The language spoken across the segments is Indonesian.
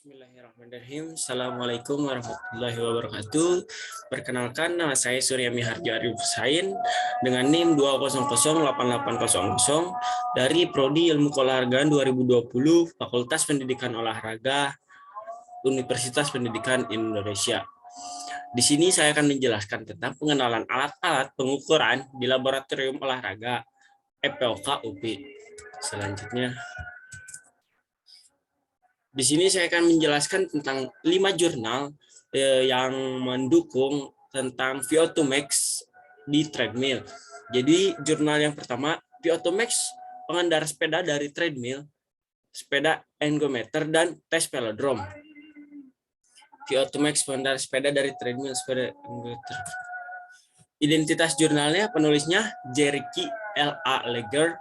Bismillahirrahmanirrahim. Assalamualaikum warahmatullahi wabarakatuh. Perkenalkan, nama saya Surya Miharjo Arif Husain dengan NIM 2008800 dari Prodi Ilmu Keolahragaan 2020 Fakultas Pendidikan Olahraga Universitas Pendidikan Indonesia. Di sini saya akan menjelaskan tentang pengenalan alat-alat pengukuran di laboratorium olahraga FPOK UPI. Selanjutnya, di sini saya akan menjelaskan tentang 5 jurnal yang mendukung tentang VO2 max di treadmill. Jadi jurnal yang pertama, VO2 max pengendara sepeda dari treadmill, sepeda ergometer, dan tes velodrome. VO2 max pengendara sepeda dari treadmill, sepeda ergometer. Identitas jurnalnya, penulisnya Jericky L.A. Leger.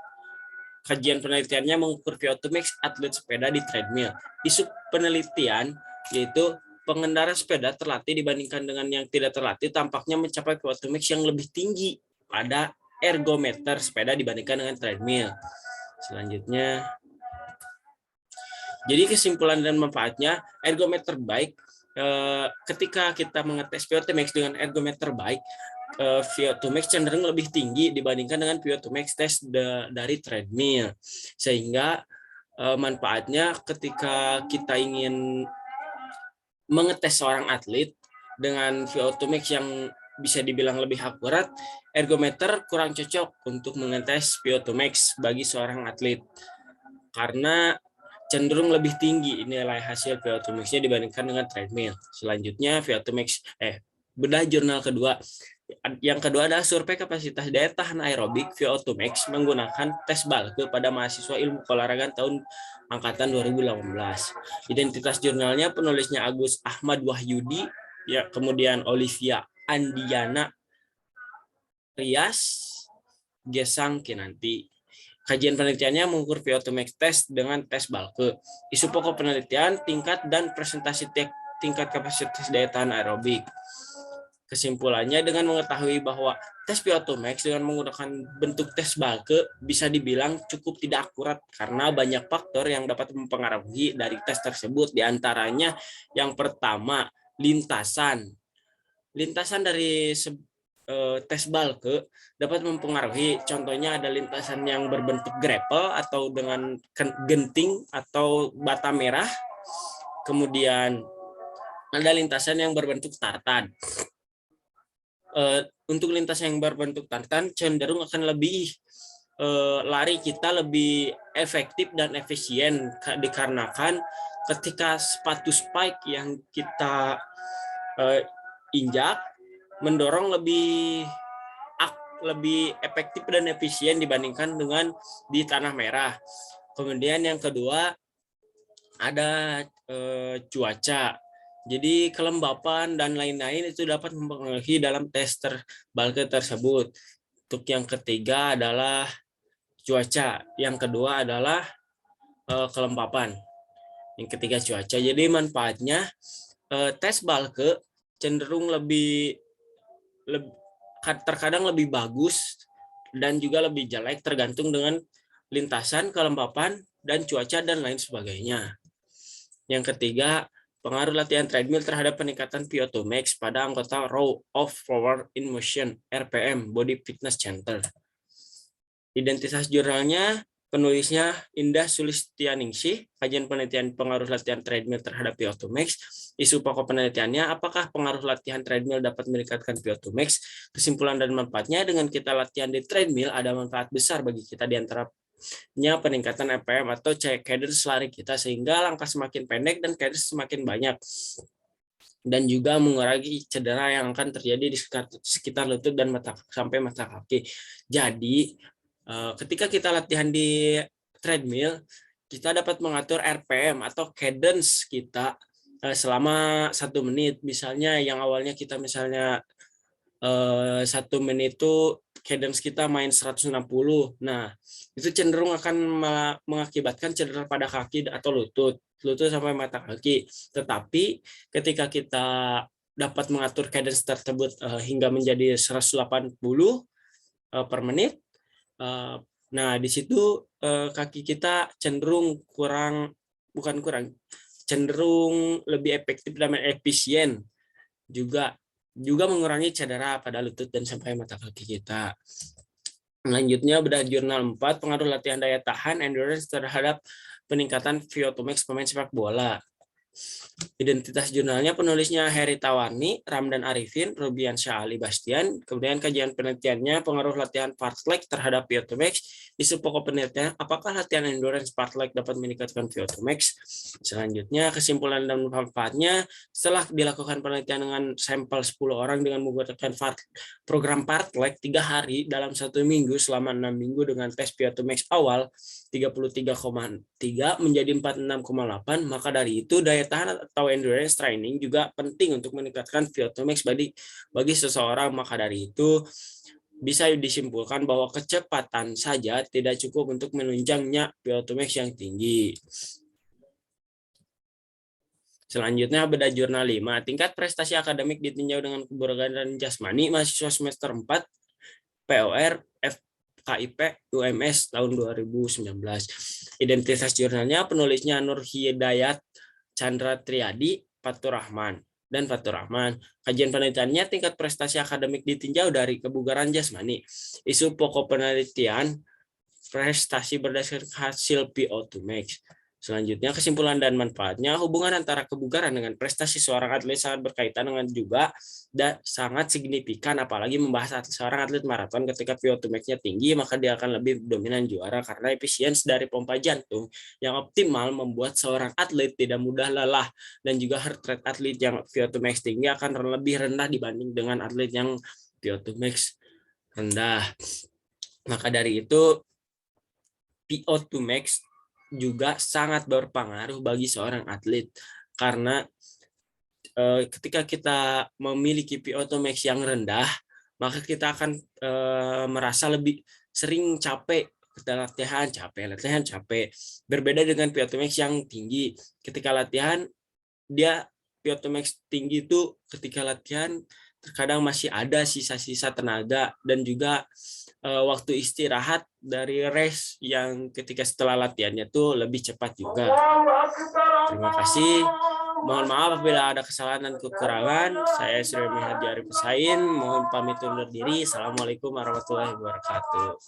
Kajian penelitiannya mengukur VO2 max atlet sepeda di treadmill. Isu penelitian yaitu pengendara sepeda terlatih dibandingkan dengan yang tidak terlatih tampaknya mencapai VO2 max yang lebih tinggi pada ergometer sepeda dibandingkan dengan treadmill. Selanjutnya, jadi kesimpulan dan manfaatnya, ergometer baik ketika kita mengetes VO2 max dengan ergometer baik, VO2 max cenderung lebih tinggi dibandingkan dengan VO2 max test dari treadmill. Sehingga manfaatnya ketika kita ingin mengetes seorang atlet dengan VO2 max yang bisa dibilang lebih akurat, ergometer kurang cocok untuk mengetes VO2 max bagi seorang atlet. Karena cenderung lebih tinggi nilai hasil VO2 max-nya dibandingkan dengan treadmill. Selanjutnya, VO2 max bedah jurnal kedua. Yang kedua adalah survei kapasitas daya tahan aerobik VO2 max menggunakan tes Balke pada mahasiswa ilmu keolahragaan tahun angkatan 2018. Identitas jurnalnya penulisnya Agus Ahmad Wahyudi, ya, kemudian Olivia Andiana Rias Gesang Kinanti. Kajian penelitiannya mengukur VO2 max test dengan tes Balke. Isu pokok penelitian, tingkat dan presentasi tingkat kapasitas daya tahan aerobik. Kesimpulannya, dengan mengetahui bahwa tes VO2 max dengan menggunakan bentuk tes Balke bisa dibilang cukup tidak akurat karena banyak faktor yang dapat mempengaruhi dari tes tersebut. Di antaranya yang pertama, lintasan. Lintasan dari tes Balke dapat mempengaruhi, contohnya ada lintasan yang berbentuk grapple atau dengan genting atau bata merah. Kemudian ada lintasan yang berbentuk tartan. Untuk lintasan yang berbentuk tartan cenderung akan lebih lari kita lebih efektif dan efisien dikarenakan ketika sepatu spike yang kita injak mendorong lebih efektif dan efisien dibandingkan dengan di tanah merah. Kemudian yang kedua ada cuaca. Jadi kelembapan dan lain-lain itu dapat mempengaruhi dalam tes Balke tersebut. Untuk yang ketiga adalah cuaca. Yang kedua adalah kelembapan. Yang ketiga cuaca. Jadi manfaatnya tes Balke cenderung terkadang lebih bagus dan juga lebih jelek tergantung dengan lintasan, kelembapan, dan cuaca dan lain sebagainya. Yang ketiga, pengaruh latihan treadmill terhadap peningkatan VO2 max pada anggota Row of Power in Motion RPM Body Fitness Center. Identitas jurnalnya, penulisnya Indah Sulistianingsih. Kajian penelitian pengaruh latihan treadmill terhadap VO2 max. Isu pokok penelitiannya, apakah pengaruh latihan treadmill dapat meningkatkan VO2 max? Kesimpulan dan manfaatnya, dengan kita latihan di treadmill ada manfaat besar bagi kita, di antaranya peningkatan RPM atau cadence lari kita, sehingga langkah semakin pendek dan cadence semakin banyak, dan juga mengurangi cedera yang akan terjadi di sekitar lutut dan sampai mata kaki. Jadi ketika kita latihan di treadmill, kita dapat mengatur RPM atau cadence kita selama 1 menit. Misalnya yang awalnya kita 1 menit itu cadence kita main 160. Nah, itu cenderung akan mengakibatkan cedera pada kaki atau lutut sampai mata kaki. Tetapi ketika kita dapat mengatur cadence tersebut hingga menjadi 180 per menit, nah di situ kaki kita cenderung cenderung lebih efektif dan efisien, juga mengurangi cedera pada lutut dan sampai mata kaki kita. Selanjutnya bedah jurnal 4, pengaruh latihan daya tahan endurance terhadap peningkatan VO2 max pemain sepak bola. Identitas jurnalnya penulisnya Heri Tawarni, Ramdan Arifin, Rubian Syah Ali Bastian. Kemudian kajian penelitiannya pengaruh latihan fartlek terhadap VO2 max. Isu pokok penelitian, apakah latihan endurance fartlek dapat meningkatkan VO2 max? Selanjutnya kesimpulan dan manfaatnya, setelah dilakukan penelitian dengan sampel 10 orang dengan menggunakan program fartlek 3 hari dalam 1 minggu selama 6 minggu dengan tes VO2 max awal 33,3 menjadi 46,8, maka dari itu daya tahan atau endurance training juga penting untuk meningkatkan VO2 max bagi seseorang. Maka dari itu bisa disimpulkan bahwa kecepatan saja tidak cukup untuk menunjangnya VO2 max yang tinggi. Selanjutnya bedah jurnal 5, tingkat prestasi akademik ditinjau dengan kebugaran jasmani mahasiswa semester 4 POR FKIP UMS tahun 2019. Identitas jurnalnya penulisnya Nur Hidayat Chandra Triadi Fatur Rahman. Kajian penelitiannya tingkat prestasi akademik ditinjau dari kebugaran jasmani. Isu pokok penelitian prestasi berdasarkan hasil VO2 max. Selanjutnya kesimpulan dan manfaatnya, hubungan antara kebugaran dengan prestasi seorang atlet sangat berkaitan dengan juga dan sangat signifikan, apalagi membahas seorang atlet maraton. Ketika VO2 max-nya tinggi maka dia akan lebih dominan juara karena efisiensi dari pompa jantung yang optimal membuat seorang atlet tidak mudah lelah, dan juga heart rate atlet yang VO2 max tinggi akan lebih rendah dibanding dengan atlet yang VO2 max rendah. Maka dari itu VO2 max juga sangat berpengaruh bagi seorang atlet, karena ketika kita memiliki VO2 max yang rendah, maka kita akan merasa lebih sering capek ketika latihan capek. Berbeda dengan VO2 max yang tinggi, ketika latihan dia VO2 max tinggi itu ketika latihan terkadang masih ada sisa-sisa tenaga, dan juga waktu istirahat dari rest yang ketika setelah latihannya tuh lebih cepat juga. Terima kasih. Mohon maaf apabila ada kesalahan dan kekurangan. Saya Sri Mihadi Arif Husain, mohon pamit undur diri. Assalamualaikum warahmatullahi wabarakatuh.